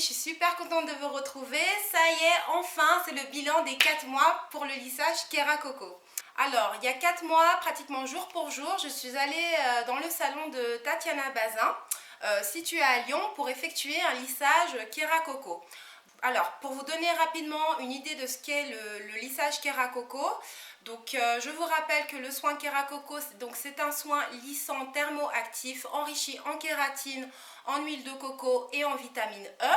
je suis super contente de vous retrouver. Ça y est, enfin, c'est le bilan des 4 mois pour le lissage Kera Coco. Alors, il y a 4 mois, pratiquement jour pour jour, je suis allée dans le salon de Tatiana Bazin, situé à Lyon, pour effectuer un lissage Kera Coco. Alors, pour vous donner rapidement une idée de ce qu'est le lissage Kera Coco, donc je vous rappelle que le soin Kera Coco, c'est un soin lissant thermoactif enrichi en kératine, en huile de coco et en vitamine E.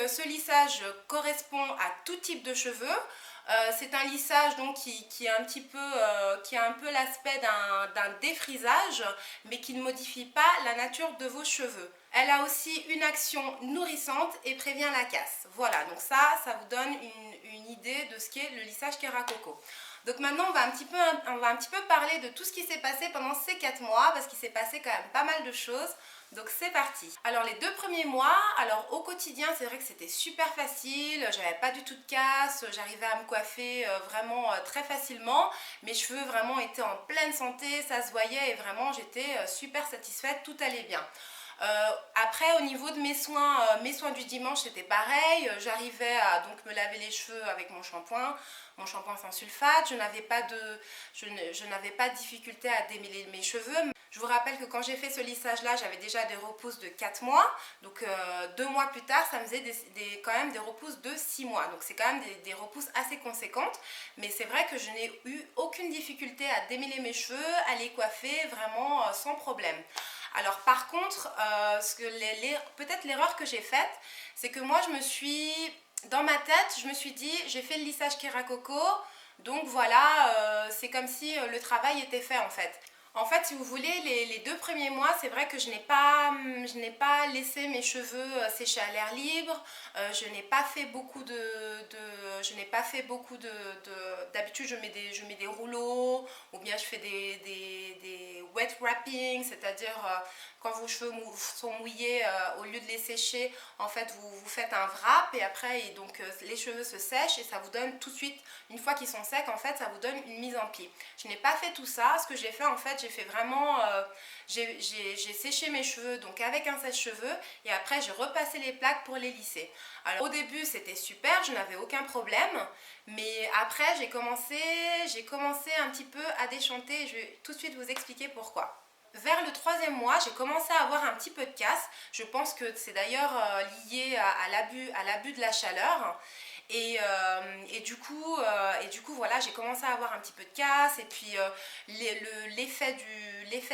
Ce lissage correspond à tout type de cheveux. C'est un lissage donc, qui a un peu l'aspect d'un défrisage, mais qui ne modifie pas la nature de vos cheveux. Elle a aussi une action nourrissante et prévient la casse. Voilà, donc ça vous donne une idée de ce qu'est le lissage Kera Coco. Donc maintenant, on va un petit peu parler de tout ce qui s'est passé pendant ces 4 mois, parce qu'il s'est passé quand même pas mal de choses. Donc c'est parti. Alors les 2 premiers mois, alors au quotidien, c'est vrai que c'était super facile, j'avais pas du tout de casse, j'arrivais à me coiffer vraiment très facilement. Mes cheveux vraiment étaient en pleine santé, ça se voyait et vraiment j'étais super satisfaite, tout allait bien. Après au niveau de mes soins du dimanche, c'était pareil, j'arrivais à donc me laver les cheveux avec mon shampoing sans sulfate, je n'avais pas de difficulté à démêler mes cheveux. Je vous rappelle que quand j'ai fait ce lissage là, j'avais déjà des repousses de 4 mois, donc 2 mois plus tard ça me faisait quand même des repousses de 6 mois, donc c'est quand même des repousses assez conséquentes, mais c'est vrai que je n'ai eu aucune difficulté à démêler mes cheveux, à les coiffer vraiment sans problème. Alors par contre, peut-être l'erreur que j'ai faite, c'est que moi dans ma tête, je me suis dit, j'ai fait le lissage Kera Coco, donc voilà, c'est comme si le travail était fait en fait. En fait, si vous voulez, les 2 premiers mois, c'est vrai que je n'ai pas laissé mes cheveux sécher à l'air libre. Je n'ai pas fait beaucoup d'habitude, je mets des rouleaux, ou bien je fais des wet wrapping, c'est-à-dire quand vos cheveux sont mouillés, au lieu de les sécher, en fait, vous faites un wrap et après, les cheveux se sèchent et ça vous donne tout de suite, une fois qu'ils sont secs, en fait, ça vous donne une mise en pli. Je n'ai pas fait tout ça. Ce que j'ai fait, en fait, j'ai séché mes cheveux donc avec un sèche-cheveux et après, j'ai repassé les plaques pour les lisser. Alors, au début, c'était super, je n'avais aucun problème, mais après, j'ai commencé un petit peu à déchanter et je vais tout de suite vous expliquer pourquoi. Vers le 3e mois, j'ai commencé à avoir un petit peu de casse. Je pense que c'est d'ailleurs lié à l'abus de la chaleur. Et du coup, voilà, j'ai commencé à avoir un petit peu de casse. Et puis, l'effet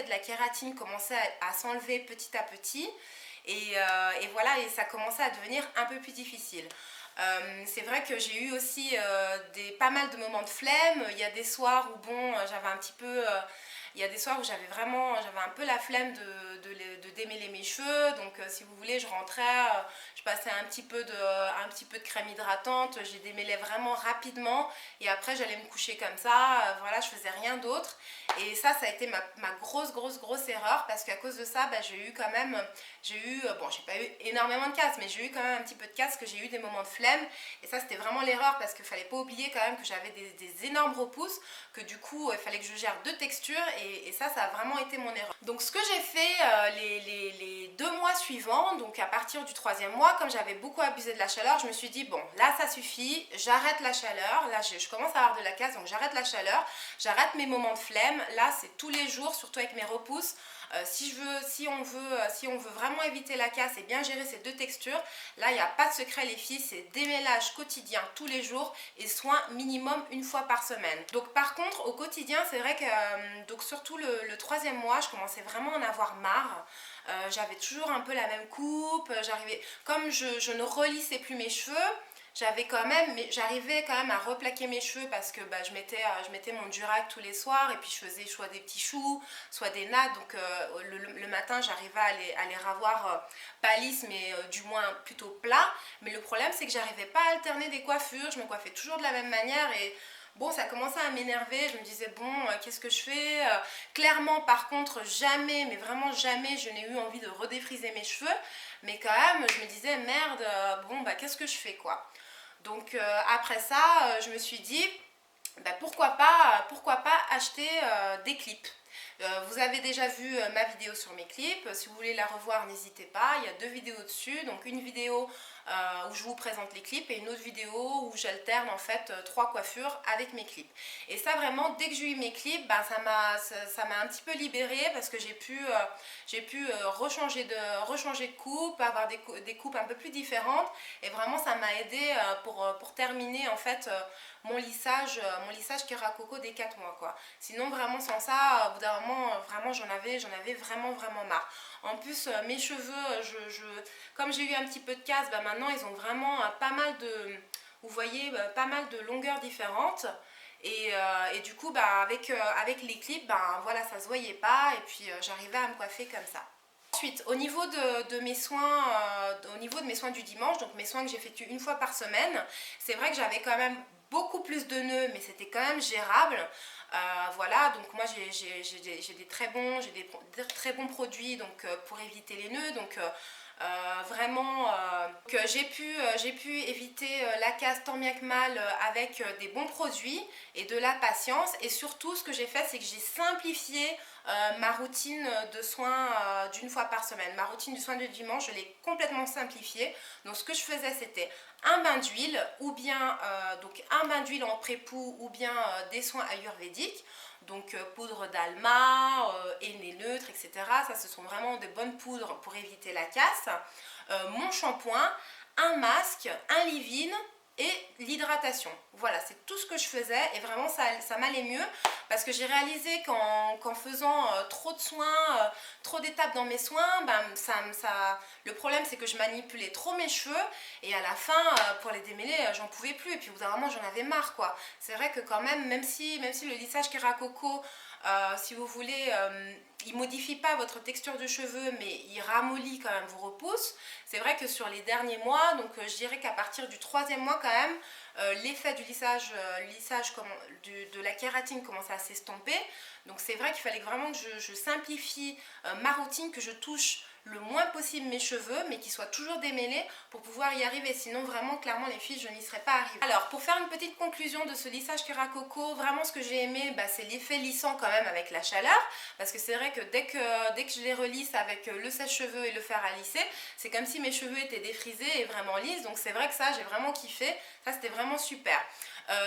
de la kératine commençait à s'enlever petit à petit. Et voilà, et ça commençait à devenir un peu plus difficile. C'est vrai que j'ai eu aussi pas mal de moments de flemme. Il y a des soirs où il y a des soirs où j'avais un peu la flemme de démêler mes cheveux. Donc si vous voulez, je rentrais, je passais un petit peu de crème hydratante, j'ai démêlé vraiment rapidement et après j'allais me coucher comme ça. Voilà, je faisais rien d'autre. Et ça a été ma grosse erreur, parce qu'à cause de ça, j'ai pas eu énormément de casse, mais j'ai eu quand même un petit peu de casse, que j'ai eu des moments de flemme. Et ça, c'était vraiment l'erreur, parce qu'il fallait pas oublier quand même que j'avais des énormes repousses, que du coup, il fallait que je gère 2 textures, et ça a vraiment été mon erreur. Donc ce que j'ai fait les 2 mois suivants, donc à partir du 3e mois, comme j'avais beaucoup abusé de la chaleur, je me suis dit, bon, là ça suffit, j'arrête la chaleur, là je commence à avoir de la casse, donc j'arrête la chaleur, j'arrête mes moments de flemme. Là, c'est tous les jours, surtout avec mes repousses. Si on veut vraiment éviter la casse et bien gérer ces 2 textures, là, il n'y a pas de secret, les filles, c'est démêlage quotidien tous les jours et soin minimum 1 fois par semaine. Donc par contre, au quotidien, c'est vrai que donc surtout le 3e mois, je commençais vraiment à en avoir marre. J'avais toujours un peu la même coupe, comme je ne relissais plus mes cheveux, j'arrivais quand même à replaquer mes cheveux, parce que je mettais mon Durac tous les soirs, et puis je faisais soit des petits choux, soit des nattes. Donc le matin, j'arrivais à les ravoir pas lisses, mais du moins plutôt plats. Mais le problème, c'est que j'arrivais pas à alterner des coiffures, je me coiffais toujours de la même manière, et bon, ça commençait à m'énerver. Je me disais, bon, qu'est-ce que je fais? Clairement, par contre, jamais, mais vraiment jamais, je n'ai eu envie de redéfriser mes cheveux. Mais quand même, je me disais, merde, qu'est-ce que je fais, quoi? Donc après ça, je me suis dit, pourquoi pas acheter des clips. Vous avez déjà vu ma vidéo sur mes clips, si vous voulez la revoir n'hésitez pas, il y a 2 vidéos dessus, donc une vidéo où je vous présente les clips et une autre vidéo où j'alterne en fait 3 coiffures avec mes clips. Et ça vraiment dès que j'ai eu mes clips, ben, ça m'a un petit peu libérée parce que j'ai pu rechanger de coupe, avoir des coupes un peu plus différentes et vraiment ça m'a aidé pour terminer en fait mon lissage Keracoco des 4 mois quoi. Sinon vraiment sans ça, au bout d'un moment vraiment j'en avais vraiment marre. En plus mes cheveux, comme j'ai eu un petit peu de casse, bah, maintenant ils ont vraiment pas mal de, vous voyez, pas mal de longueurs différentes. Et du coup bah, avec les clips, bah, voilà, ça se voyait pas et puis j'arrivais à me coiffer comme ça. Ensuite, au niveau de mes soins, du dimanche, donc mes soins que j'effectue une fois par semaine, c'est vrai que j'avais quand même beaucoup plus de nœuds, mais c'était quand même gérable. Voilà, donc moi j'ai des très bons produits donc, pour éviter les nœuds. Donc vraiment, j'ai pu éviter la casse tant bien que mal avec des bons produits et de la patience. Et surtout, ce que j'ai fait, c'est que j'ai simplifié ma routine de soins d'une fois par semaine. Ma routine du soin du dimanche, je l'ai complètement simplifiée. Donc, ce que je faisais, c'était un bain d'huile ou bien donc un bain d'huile en pré-poux ou bien des soins ayurvédiques. Donc poudre d'alma, henné neutre, etc. Ça, ce sont vraiment de bonnes poudres pour éviter la casse. Mon shampoing, un masque, un leave-in et l'hydratation. Voilà, c'est tout ce que je faisais et vraiment ça m'allait mieux parce que j'ai réalisé qu'en faisant trop de soins, trop d'étapes dans mes soins, ben, le problème c'est que je manipulais trop mes cheveux et à la fin, pour les démêler, j'en pouvais plus et puis au bout d'un moment j'en avais marre quoi. C'est vrai que quand même si le lissage Keracoco, si vous voulez, il modifie pas votre texture de cheveux mais il ramollit quand même vos repousses. C'est vrai que sur les derniers mois, donc je dirais qu'à partir du 3e mois quand même, l'effet du lissage, de la kératine commençait à s'estomper. Donc c'est vrai qu'il fallait vraiment que je simplifie ma routine, que je touche le moins possible mes cheveux, mais qu'ils soient toujours démêlés pour pouvoir y arriver. Sinon, vraiment, clairement, les filles, je n'y serais pas arrivée. Alors, pour faire une petite conclusion de ce lissage Keracoco, vraiment, ce que j'ai aimé, bah, c'est l'effet lissant quand même avec la chaleur. Parce que c'est vrai que dès que je les relisse avec le sèche-cheveux et le fer à lisser, c'est comme si mes cheveux étaient défrisés et vraiment lisses. Donc, c'est vrai que ça, j'ai vraiment kiffé. Ça, c'était vraiment super.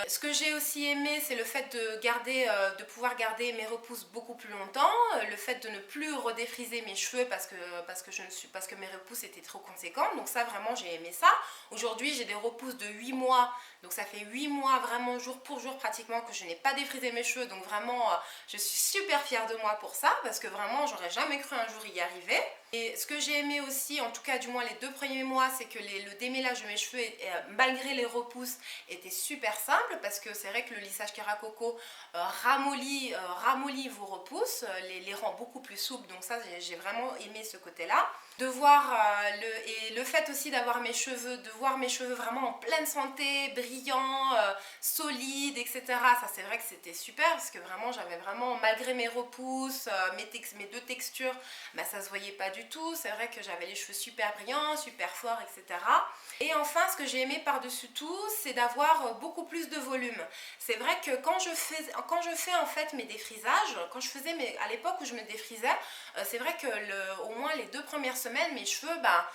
Ce que j'ai aussi aimé, c'est le fait de pouvoir garder mes repousses beaucoup plus longtemps, le fait de ne plus redéfriser mes cheveux parce que mes repousses étaient trop conséquentes. Donc ça, vraiment, j'ai aimé ça. Aujourd'hui, j'ai des repousses de 8 mois, donc ça fait 8 mois vraiment jour pour jour pratiquement que je n'ai pas défrisé mes cheveux. Donc vraiment, je suis super fière de moi pour ça parce que vraiment, j'aurais jamais cru un jour y arriver. Et ce que j'ai aimé aussi, en tout cas du moins les 2 premiers mois, c'est que le démêlage de mes cheveux, malgré les repousses, était super simple parce que c'est vrai que le lissage Keracoco ramollit vos repousses, les rend beaucoup plus souples. Donc ça, j'ai vraiment aimé ce côté-là. De voir le fait aussi d'avoir de voir mes cheveux vraiment en pleine santé, brillants, solides, etc. Ça, c'est vrai que c'était super parce que vraiment, j'avais vraiment, malgré mes repousses, mes 2 textures, bah, ça se voyait pas du tout. C'est vrai que j'avais les cheveux super brillants, super forts, etc. Et enfin, ce que j'ai aimé par-dessus tout, c'est d'avoir beaucoup plus de volume. C'est vrai que quand je fais en fait mes défrisages, à l'époque où je me défrisais, c'est vrai que au moins les 2 premières semaines, mes cheveux, bah,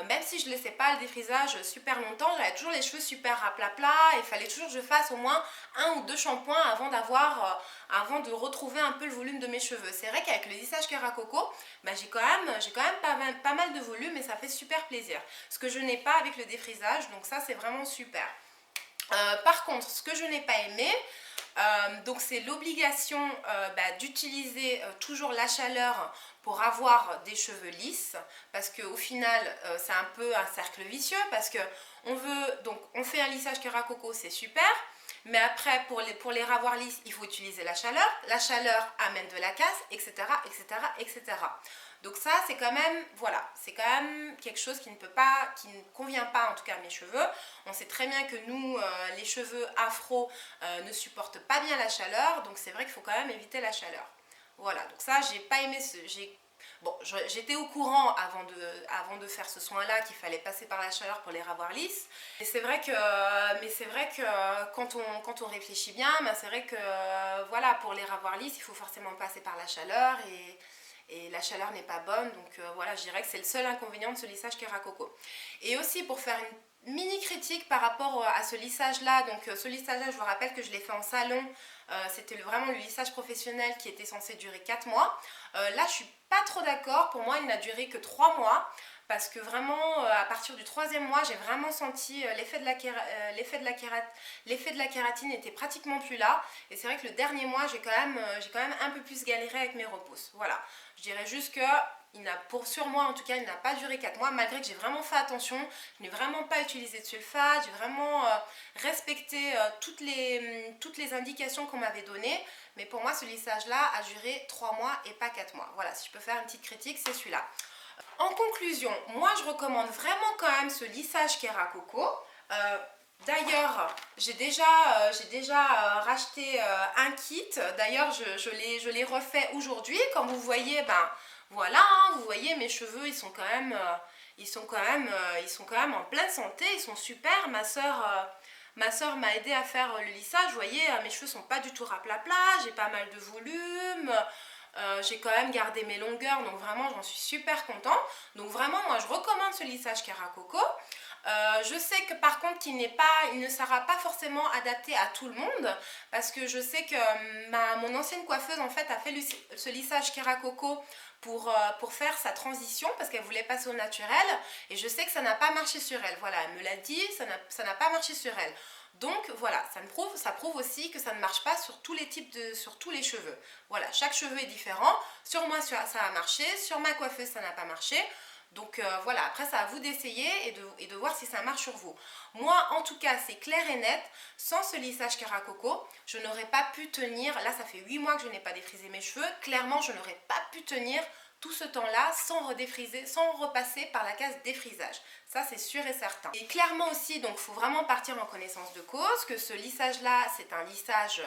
même si je ne laissais pas le défrisage super longtemps, j'avais toujours les cheveux super rapla-pla. Il fallait toujours que je fasse au moins 1 ou 2 shampoings avant de retrouver un peu le volume de mes cheveux. C'est vrai qu'avec le lissage Keracoco, bah, j'ai quand même pas mal de volume et ça fait super plaisir. Ce que je n'ai pas avec le défrisage, donc ça c'est vraiment super. Par contre, ce que je n'ai pas aimé, donc c'est l'obligation d'utiliser toujours la chaleur pour avoir des cheveux lisses parce qu'au final c'est un peu un cercle vicieux parce que on fait un lissage Keracoco, c'est super, mais après pour les avoir lisses il faut utiliser la chaleur amène de la casse, etc., etc., etc. Donc ça c'est quand même, voilà, c'est quand même quelque chose qui ne convient pas en tout cas à mes cheveux. On sait très bien que nous, les cheveux afro ne supportent pas bien la chaleur, donc c'est vrai qu'il faut quand même éviter la chaleur. Voilà, donc ça j'ai pas aimé Bon, j'étais au courant avant de faire ce soin-là qu'il fallait passer par la chaleur pour les ravoir lisses. Mais c'est vrai que quand on réfléchit bien, ben c'est vrai que voilà, pour les ravoir lisses, il faut forcément passer par la chaleur et la chaleur n'est pas bonne. Donc voilà, je dirais que c'est le seul inconvénient de ce lissage Keracoco. Et aussi pour faire une mini critique par rapport à ce lissage-là. Donc ce lissage-là, je vous rappelle que je l'ai fait en salon. C'était vraiment le lissage professionnel qui était censé durer 4 mois. Là, je suis pas trop d'accord. Pour moi, il n'a duré que 3 mois. Parce que vraiment, à partir du troisième mois, j'ai vraiment senti l'effet de la kératine était pratiquement plus là. Et c'est vrai que le dernier mois, j'ai quand même un peu plus galéré avec mes repousses. Voilà. Je dirais juste que sur moi en tout cas, il n'a pas duré 4 mois, malgré que j'ai vraiment fait attention. Je n'ai vraiment pas utilisé de sulfate, j'ai vraiment respecté toutes les indications qu'on m'avait données. Mais pour moi, ce lissage-là a duré 3 mois et pas 4 mois. Voilà, si je peux faire une petite critique, c'est celui-là. En conclusion, moi je recommande vraiment quand même ce lissage Keracoco. D'ailleurs, j'ai déjà racheté un kit. D'ailleurs, je l'ai refait aujourd'hui. Comme vous voyez, ben voilà, hein, vous voyez mes cheveux, ils sont quand même en pleine santé, ils sont super. Ma soeur m'a aidé à faire le lissage. Vous voyez, mes cheveux sont pas du tout raplapla, j'ai pas mal de volume. J'ai quand même gardé mes longueurs, donc vraiment j'en suis super contente. Donc vraiment moi je recommande ce lissage Keracoco. Je sais que par contre il ne sera pas forcément adapté à tout le monde, parce que je sais que mon ancienne coiffeuse en fait a fait ce lissage Keracoco pour faire sa transition, parce qu'elle voulait passer au naturel, et je sais que ça n'a pas marché sur elle. Voilà, elle me l'a dit, ça n'a pas marché sur elle. Donc voilà, ça prouve aussi que ça ne marche pas sur tous les cheveux. Voilà, chaque cheveu est différent. Sur moi, ça a marché. Sur ma coiffeuse, ça n'a pas marché. Donc voilà, après, c'est à vous d'essayer et de voir si ça marche sur vous. Moi, en tout cas, c'est clair et net. Sans ce lissage Keracoco, je n'aurais pas pu tenir. Là, ça fait 8 mois que je n'ai pas défrisé mes cheveux. Clairement, je n'aurais pas pu tenir tout ce temps-là sans redéfriser, sans repasser par la case défrisage. Ça, c'est sûr et certain. Et clairement aussi, donc, il faut vraiment partir en connaissance de cause, que ce lissage-là, c'est un lissage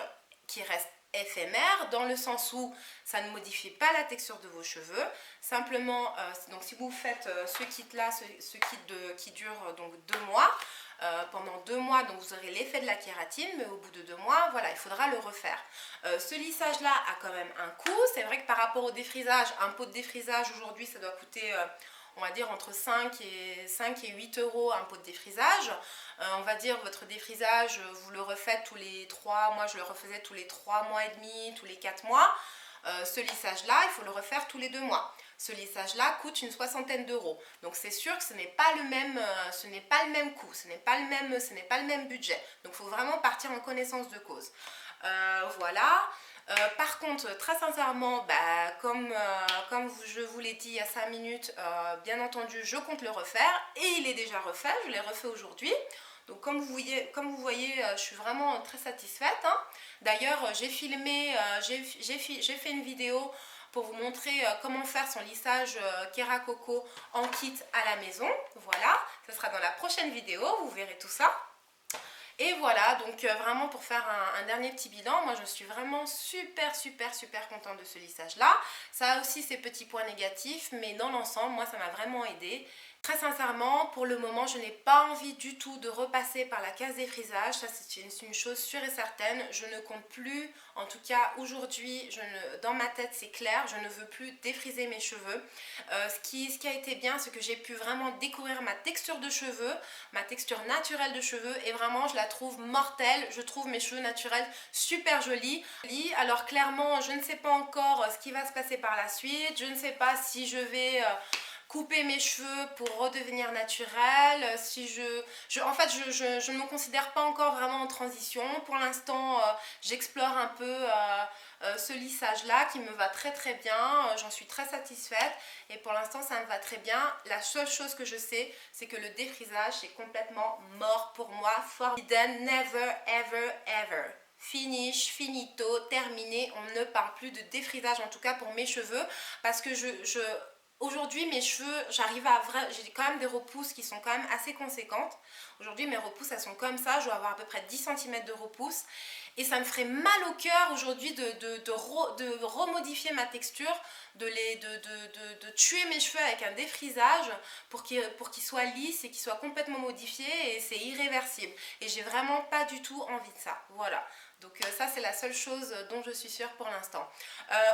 qui reste éphémère, dans le sens où ça ne modifie pas la texture de vos cheveux. Simplement, donc si vous faites ce kit-là, qui dure donc 2 mois, pendant 2 mois, donc vous aurez l'effet de la kératine, mais au bout de 2 mois, voilà, il faudra le refaire. Ce lissage-là a quand même un coût. C'est vrai que par rapport au défrisage, un pot de défrisage aujourd'hui, ça doit coûter, on va dire, entre 5 et 8 euros un pot de défrisage. On va dire, votre défrisage, vous le refaites tous les 3 mois, je le refaisais tous les 3 mois et demi, tous les 4 mois. Ce lissage-là, il faut le refaire tous les 2 mois. Ce lissage-là coûte une soixantaine d'euros. Donc c'est sûr que ce n'est pas le même coût, ce n'est pas le même budget. Donc il faut vraiment partir en connaissance de cause. Voilà. Par contre, très sincèrement, comme je vous l'ai dit il y a 5 minutes, bien entendu, je compte le refaire. Et il est déjà refait, je l'ai refait aujourd'hui. Donc comme vous voyez, je suis vraiment très satisfaite, hein. D'ailleurs, j'ai fait une vidéo pour vous montrer comment faire son lissage Keracoco en kit à la maison. Voilà, ce sera dans la prochaine vidéo, vous verrez tout ça. Et voilà, donc vraiment pour faire un dernier petit bilan, moi je suis vraiment super contente de ce lissage là. Ça a aussi ses petits points négatifs, mais dans l'ensemble, moi ça m'a vraiment aidé. Très sincèrement, pour le moment, je n'ai pas envie du tout de repasser par la case défrisage. Ça, c'est une chose sûre et certaine. Je ne compte plus, en tout cas aujourd'hui, dans ma tête, c'est clair, je ne veux plus défriser mes cheveux. Ce qui a été bien, c'est que j'ai pu vraiment découvrir ma texture de cheveux, ma texture naturelle de cheveux, et vraiment, je la trouve mortelle. Je trouve mes cheveux naturels super jolis. Alors clairement, je ne sais pas encore ce qui va se passer par la suite. Je ne sais pas si je vais couper mes cheveux pour redevenir naturelle. En fait, je ne me considère pas encore vraiment en transition. Pour l'instant, j'explore un peu ce lissage-là qui me va très bien. J'en suis très satisfaite et pour l'instant, ça me va très bien. La seule chose que je sais, c'est que le défrisage, c'est complètement mort pour moi. Forbidden, never, ever, ever. Finish, finito, terminé. On ne parle plus de défrisage, en tout cas pour mes cheveux, parce que aujourd'hui mes cheveux, j'arrive à j'ai quand même des repousses qui sont quand même assez conséquentes. Aujourd'hui mes repousses elles sont comme ça, je dois avoir à peu près 10 cm de repousses. Et ça me ferait mal au cœur aujourd'hui de remodifier ma texture, de tuer mes cheveux avec un défrisage pour qu'ils soient lisses et qu'ils soient complètement modifiés, et c'est irréversible. Et j'ai vraiment pas du tout envie de ça. Voilà. Donc ça c'est la seule chose dont je suis sûre pour l'instant.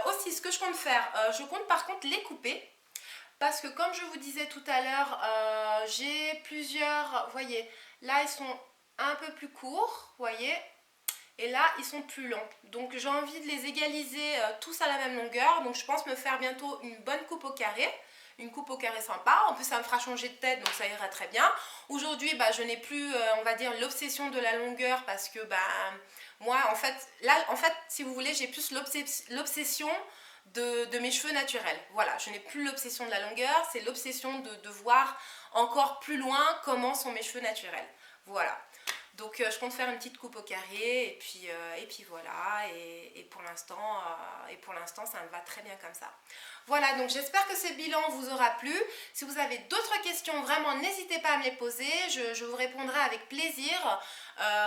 Aussi ce que je compte faire, je compte par contre les couper. Parce que comme je vous disais tout à l'heure, j'ai plusieurs, vous voyez, là ils sont un peu plus courts, vous voyez, et là ils sont plus longs. Donc j'ai envie de les égaliser tous à la même longueur. Donc je pense me faire bientôt une bonne coupe au carré. Une coupe au carré sympa, en plus ça me fera changer de tête, donc ça ira très bien. Aujourd'hui je n'ai plus, on va dire, l'obsession de la longueur, parce que moi en fait, là en fait si vous voulez, j'ai plus l'obsession de mes cheveux naturels. Voilà, je n'ai plus l'obsession de la longueur, c'est l'obsession de voir encore plus loin comment sont mes cheveux naturels. Voilà. Donc je compte faire une petite coupe au carré, et puis voilà, et pour l'instant ça me va très bien comme ça. Voilà, donc j'espère que ce bilan vous aura plu. Si vous avez d'autres questions, vraiment n'hésitez pas à me les poser, je vous répondrai avec plaisir.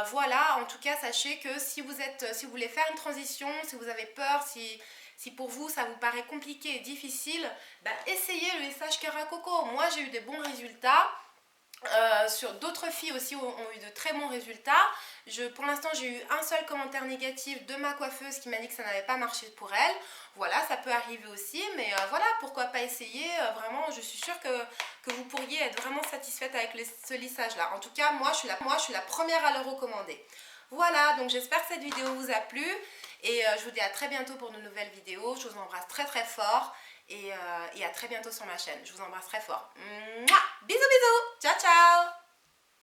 Voilà, en tout cas sachez que si vous voulez faire une transition, si vous avez peur, si pour vous ça vous paraît compliqué et difficile, essayez le lissage Keracoco. Moi j'ai eu des bons résultats. Sur d'autres filles aussi ont eu de très bons résultats. Pour l'instant j'ai eu un seul commentaire négatif de ma coiffeuse qui m'a dit que ça n'avait pas marché pour elle. Voilà, ça peut arriver aussi, mais voilà, pourquoi pas essayer. Vraiment, je suis sûre que vous pourriez être vraiment satisfaite avec ce lissage là. En tout cas, moi je suis la première à le recommander. Voilà, donc j'espère que cette vidéo vous a plu, et je vous dis à très bientôt pour de nouvelles vidéos. Je vous embrasse très très fort, et à très bientôt sur ma chaîne. Je vous embrasse très fort. Mouah, bisous bisous. Ciao ciao.